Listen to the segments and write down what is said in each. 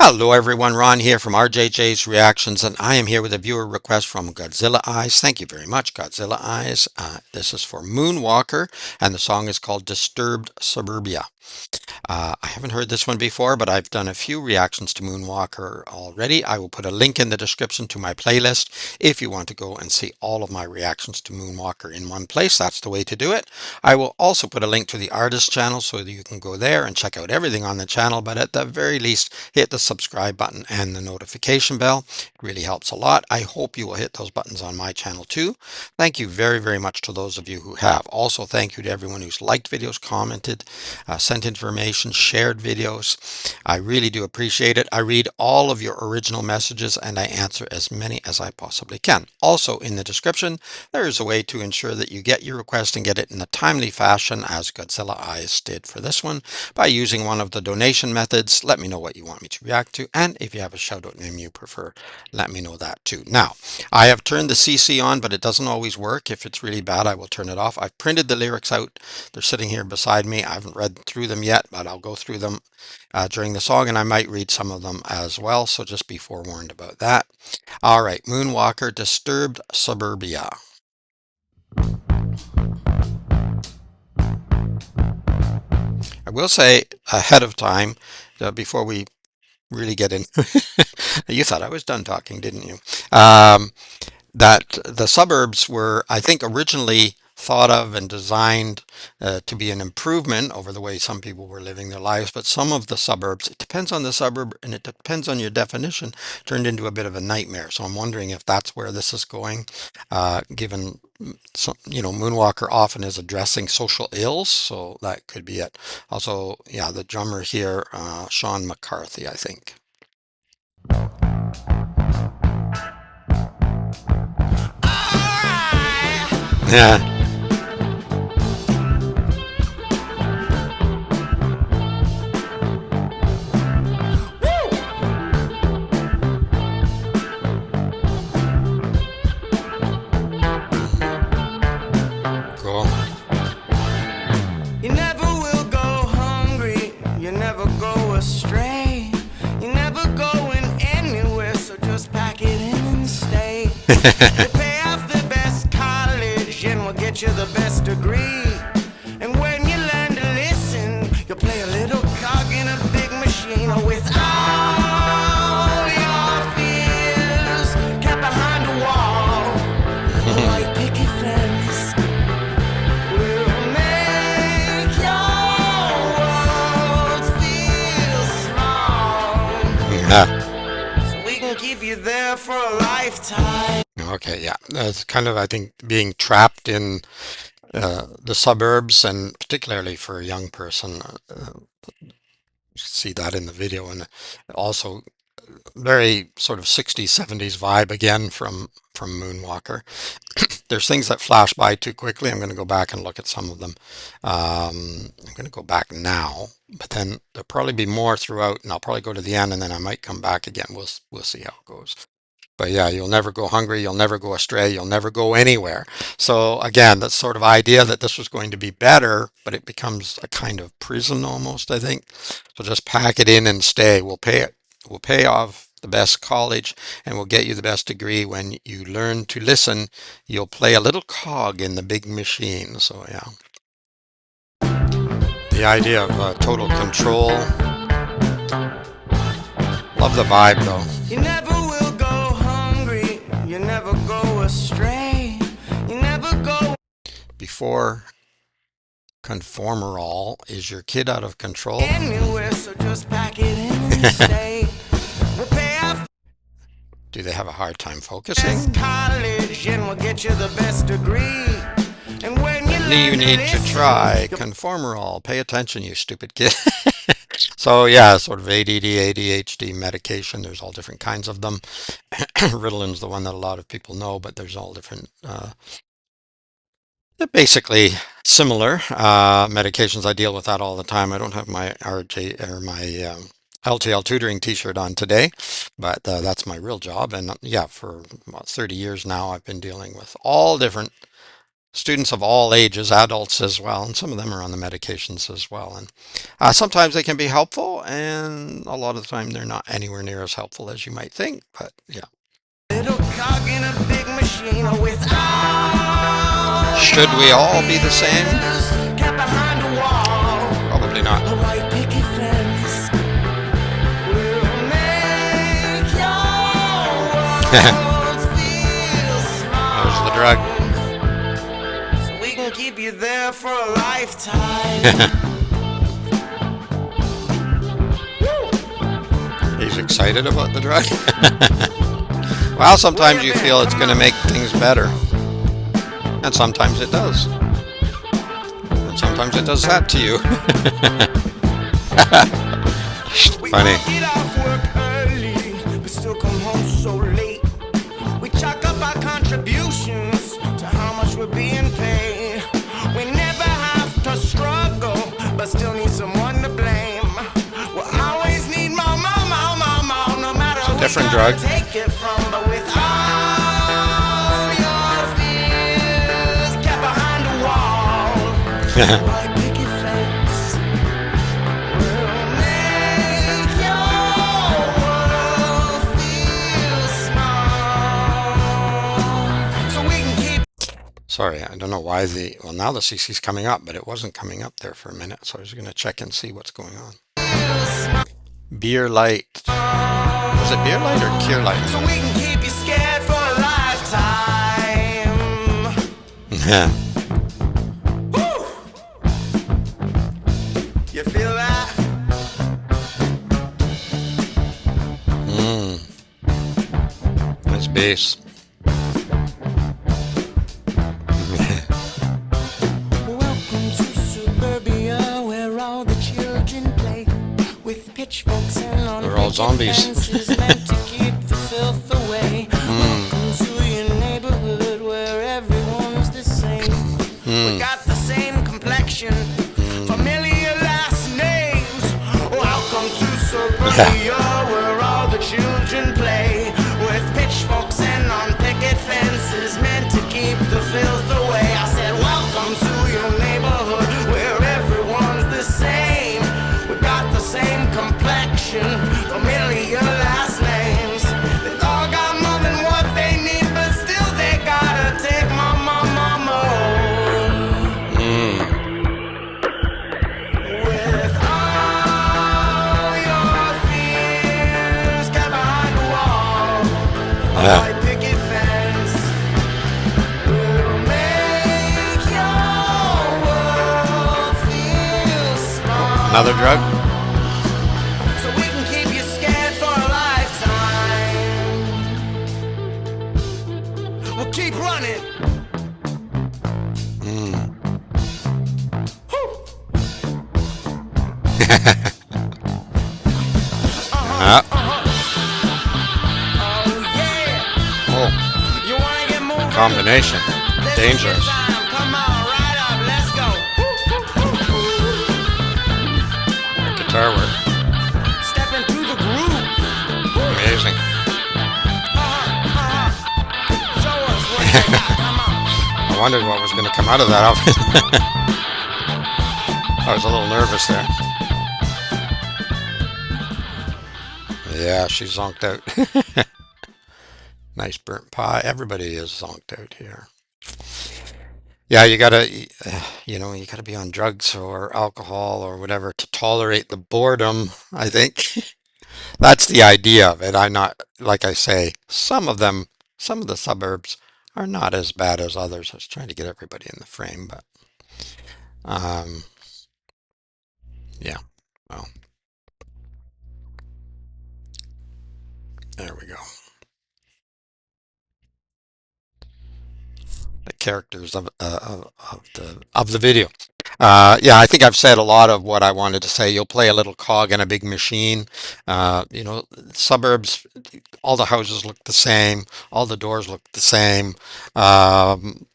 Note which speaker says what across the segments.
Speaker 1: Hello everyone, Ron here from RJJ's Reactions, and I am here with a viewer request from Godzilla Eyes. Thank you very much, Godzilla Eyes. This is for Moonwalker, and the song is called Disturbed Suburbia. I haven't heard this one before, but I've done a few reactions to Moonwalker already. I will put a link in the description to my playlist if you want to go and see all of my reactions to Moonwalker in one place. That's the way to do it. I will also put a link to the artist channel so that you can go there and check out everything on the channel, but at the very least, hit the subscribe button and the notification bell. It really helps a lot. I hope you will hit those buttons on my channel too. Thank you very, very much to those of you who have. Also, thank you to everyone who's liked videos, commented, sent information, shared videos. I really do appreciate it. I read all of your original messages and I answer as many as I possibly can. Also, in the description, there is a way to ensure that you get your request and get it in a timely fashion, as Godzilla Eyes did for this one, by using one of the donation methods. Let me know what you want me to react to, and if you have a shout out name you prefer, let me know that too. Now, I have turned the CC on, but it doesn't always work. If it's really bad, I will turn it off. I've printed the lyrics out. They're sitting here beside me. I haven't read through them yet, but I'll go through them during the song, and I might read some of them as well, so just be forewarned about that. All right, Moonwalker, Disturbed Suburbia. I will say ahead of time, before we really get in, you thought I was done talking, didn't you? That the suburbs were, I think, originally thought of and designed to be an improvement over the way some people were living their lives. But some of the suburbs, it depends on the suburb and it depends on your definition, turned into a bit of a nightmare. So I'm wondering if that's where this is going, given some, Moonwalker often is addressing social ills, so that could be it. Also, yeah, the drummer here, Sean McCarthy, I think. Yeah. Cool.
Speaker 2: You never will go hungry, you never go astray, you're never going anywhere, so just pack it in and stay. We'll pay off the best college and we'll get you the best degree. And when you learn to listen, you'll play a little cog in a big machine with all your fears kept behind a wall. A white picket fence will make your world feel small,
Speaker 1: Yeah.
Speaker 2: so we can keep you there for a lifetime.
Speaker 1: Okay, yeah. That's kind of, I think, being trapped in the suburbs, and particularly for a young person, see that in the video, and also very sort of 60s, 70s vibe again from Moonwalker. There's things that flash by too quickly. I'm going to go back and look at some of them. I'm going to go back now, but then there'll probably be more throughout, and I'll probably go to the end, and then I might come back again. We'll see how it goes. But yeah, you'll never go hungry, you'll never go astray, you'll never go anywhere. So again, that sort of idea that this was going to be better, but it becomes a kind of prison almost, I think. So just pack it in and stay. We'll pay it. We'll pay off the best college and we'll get you the best degree. When you learn to listen, you'll play a little cog in the big machine. So yeah, the idea of total control. Love the vibe though.
Speaker 2: You never will go hungry, you never go astray, you never go
Speaker 1: Before conformerall, is your kid out of control?
Speaker 2: anywhere, so just pack it in and stay. We'll pay off
Speaker 1: Do they have a hard time
Speaker 2: best
Speaker 1: focusing?
Speaker 2: college and we'll get you the best degree. And when you
Speaker 1: You
Speaker 2: learn
Speaker 1: need to
Speaker 2: listen,
Speaker 1: try conformerall. Pay attention, you stupid kid. So yeah, sort of ADD, ADHD medication. There's all different kinds of them. Ritalin's the one that a lot of people know, but there's all different. They're basically similar medications. I deal with that all the time. I don't have my RJ or my LTL tutoring t-shirt on today, but that's my real job. And yeah, for about 30 years now, I've been dealing with all different students of all ages, adults as well, and some of them are on the medications as well. And sometimes they can be helpful, and a lot of the time they're not anywhere near as helpful as you might think. But yeah,
Speaker 2: Little cog in a big machine without
Speaker 1: should we
Speaker 2: your
Speaker 1: all be the same?
Speaker 2: fears. Kept behind a wall,
Speaker 1: Probably not.
Speaker 2: a white picket fence will make your world feel
Speaker 1: There's the drug.
Speaker 2: small. So we can keep you there for a lifetime.
Speaker 1: He's excited about the drug. Well, sometimes you feel it's going to make things better, and sometimes it does. And sometimes it does that to you.
Speaker 2: We
Speaker 1: Funny.
Speaker 2: all get off work early, but still come home so late. We chalk up our contributions to how much we're being paid. We never have to struggle, but still need someone to blame. We'll always need more, no matter
Speaker 1: It's a
Speaker 2: who
Speaker 1: different
Speaker 2: we gotta
Speaker 1: drug.
Speaker 2: take it from. But with all your fears kept behind a wall, white picket fence will make your world feel small. So we can keep
Speaker 1: Sorry, I don't know why well, now the CC's coming up, but it wasn't coming up there for a minute, so I was going to check and see what's going on. Beer light. Was it beer light or cure light?
Speaker 2: so we can keep you scared for a lifetime. Woo! You feel that?
Speaker 1: That's bass.
Speaker 2: Welcome to Suburbia, where all the children play with pitchforks and on
Speaker 1: They're all
Speaker 2: picket
Speaker 1: zombies.
Speaker 2: fences meant to keep the filth away. Welcome to your neighborhood where everyone's the same. We got the same complexion, familiar last names. Welcome to Suburbia, where all the children play with pitchforks and on picket fences meant to keep the filth away. I said, welcome to your neighborhood where everyone's the same. We've got the same complexion, familiar last names. They've all got more than what they need, but still they gotta take more. With all your fears kept behind the wall, a
Speaker 1: Yeah.
Speaker 2: white picket fence will make your world feel small.
Speaker 1: Another drug?
Speaker 2: So we can keep you scared for a lifetime. We'll keep running.
Speaker 1: Ah.
Speaker 2: Oh yeah.
Speaker 1: Oh,
Speaker 2: You wanna get moving?
Speaker 1: combination.
Speaker 2: This is
Speaker 1: Dangerous.
Speaker 2: your time. Come on, right up. Let's go.
Speaker 1: Guitar work.
Speaker 2: Stepping through the groove.
Speaker 1: Amazing.
Speaker 2: Show us what you got. Come on.
Speaker 1: I wondered what was going to come out of that outfit. I was a little nervous there. Yeah, she's zonked out. Nice burnt pie. Everybody is zonked out here. Yeah, you gotta be on drugs or alcohol or whatever to tolerate the boredom, I think. That's the idea of it. I'm not, like I say, some of the suburbs are not as bad as others. I was trying to get everybody in the frame, but um, yeah. Well, there we go. The characters of the video. Yeah, I think I've said a lot of what I wanted to say. You'll play a little cog in a big machine. Suburbs, all the houses look the same, all the doors look the same. Um,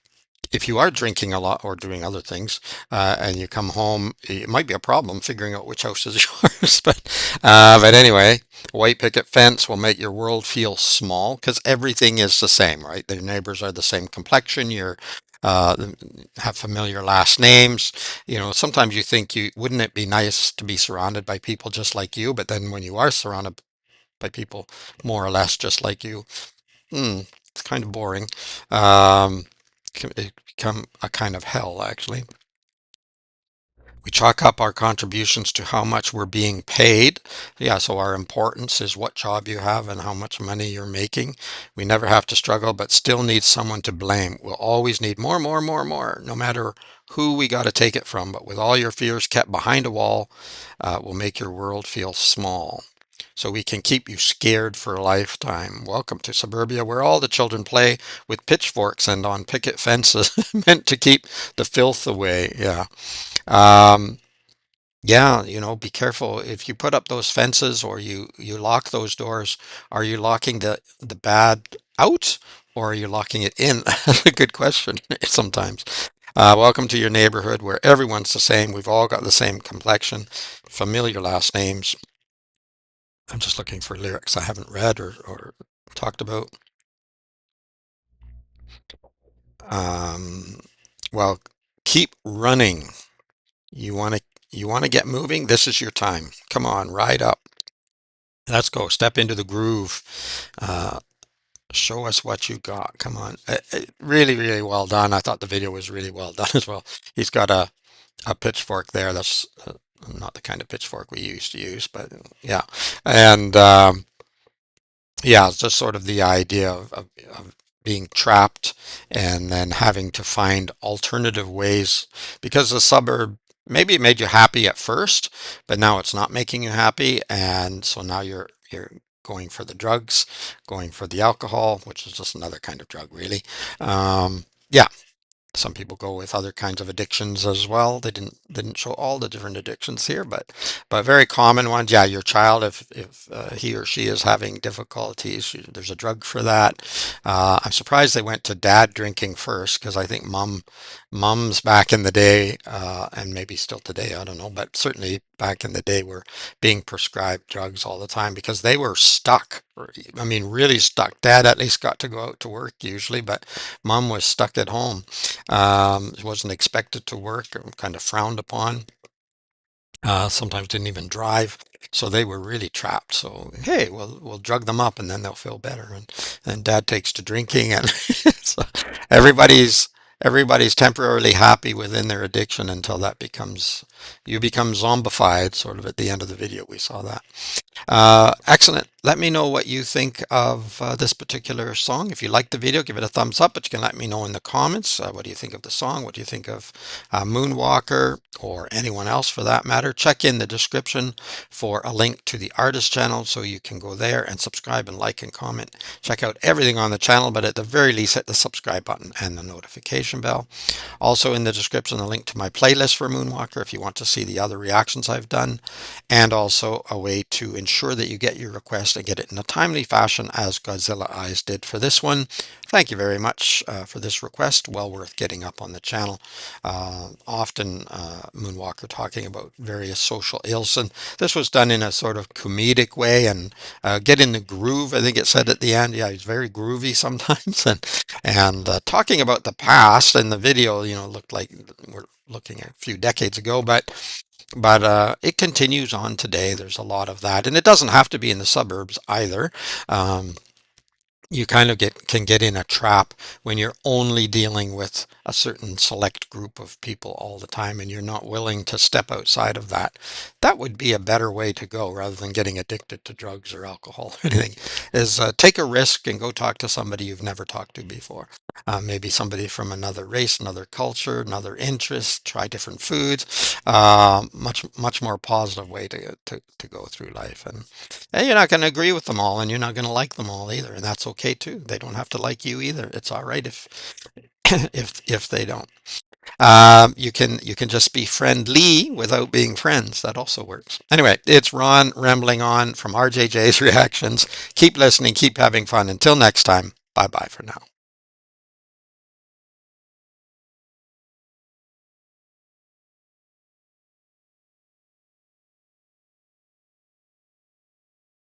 Speaker 1: if you are drinking a lot or doing other things, and you come home, it might be a problem figuring out which house is yours. But anyway, a white picket fence will make your world feel small because everything is the same, right? The neighbors are the same complexion. uh, have familiar last names. You know, sometimes you think you wouldn't it be nice to be surrounded by people just like you, but then when you are surrounded by people more or less just like you, it's kind of boring. It become a kind of hell, actually. We chalk up our contributions to how much we're being paid. Yeah, so our importance is what job you have and how much money you're making. We never have to struggle, but still need someone to blame. We'll always need more, more, more, more, no matter who we got to take it from. But with all your fears kept behind a wall, will make your world feel small. So we can keep you scared for a lifetime. Welcome to Suburbia, where all the children play with pitchforks and on picket fences, meant to keep the filth away. Yeah. Um, yeah, you know, be careful if you put up those fences or you lock those doors. Are you locking the bad out or are you locking it in? That's a good question sometimes. Welcome to your neighborhood where everyone's the same. We've all got the same complexion, familiar last names. I'm just looking for lyrics I haven't read or talked about. Um, well, keep running. You want to get moving? This is your time. Come on, ride up. Let's go. Step into the groove. Uh, Show us what you got. Come on. Really, really well done. I thought the video was really well done as well. He's got a pitchfork there. That's not the kind of pitchfork we used to use, but yeah. And yeah, it's just sort of the idea of being trapped and then having to find alternative ways because the suburb maybe it made you happy at first, but now it's not making you happy, and so now you're going for the drugs, going for the alcohol, which is just another kind of drug, really. Yeah, some people go with other kinds of addictions as well. They didn't show all the different addictions here, but very common ones. Yeah, your child, if he or she is having difficulties, there's a drug for that. I'm surprised they went to dad drinking first because I think mums back in the day, and maybe still today, I don't know, but certainly back in the day were being prescribed drugs all the time because they were stuck. I mean, really stuck. Dad at least got to go out to work usually, but mom was stuck at home. Wasn't expected to work, kind of frowned upon. Sometimes didn't even drive, so they were really trapped. So hey, we'll drug them up and then they'll feel better. And dad takes to drinking, and so everybody's everybody's temporarily happy within their addiction until that becomes you become zombified. Sort of at the end of the video, we saw that. Excellent. Let me know what you think of this particular song. If you like the video, give it a thumbs up, but you can let me know in the comments. What do you think of the song? What do you think of Moonwalker or anyone else for that matter? Check in the description for a link to the artist channel so you can go there and subscribe and like and comment. Check out everything on the channel, but at the very least, hit the subscribe button and the notification bell. Also in the description, a link to my playlist for Moonwalker if you want to see the other reactions I've done, and also a way to ensure that you get your request and get it in a timely fashion as Godzilla Eyes did for this one. Thank you very much for this request. Well worth getting up on the channel. Often Moonwalker talking about various social ills, and this was done in a sort of comedic way and get in the groove. I think it said at the end, yeah, he's very groovy sometimes, and talking about the past. And the video, you know, looked like we're looking at a few decades ago, but it continues on today. There's a lot of that, and it doesn't have to be in the suburbs either. Um, you kind of can get in a trap when you're only dealing with a certain select group of people all the time and you're not willing to step outside of that. That would be a better way to go rather than getting addicted to drugs or alcohol or anything, is take a risk and go talk to somebody you've never talked to before. Maybe somebody from another race, another culture, another interest, try different foods. Much more positive way to go through life. And you're not going to agree with them all, and you're not going to like them all either, and that's okay too. They don't have to like you either. It's all right if if they don't. You can just be friendly without being friends. That also works. Anyway, it's Ron rambling on from RJJ's Reactions. Keep listening, keep having fun. Until next time, bye bye for now.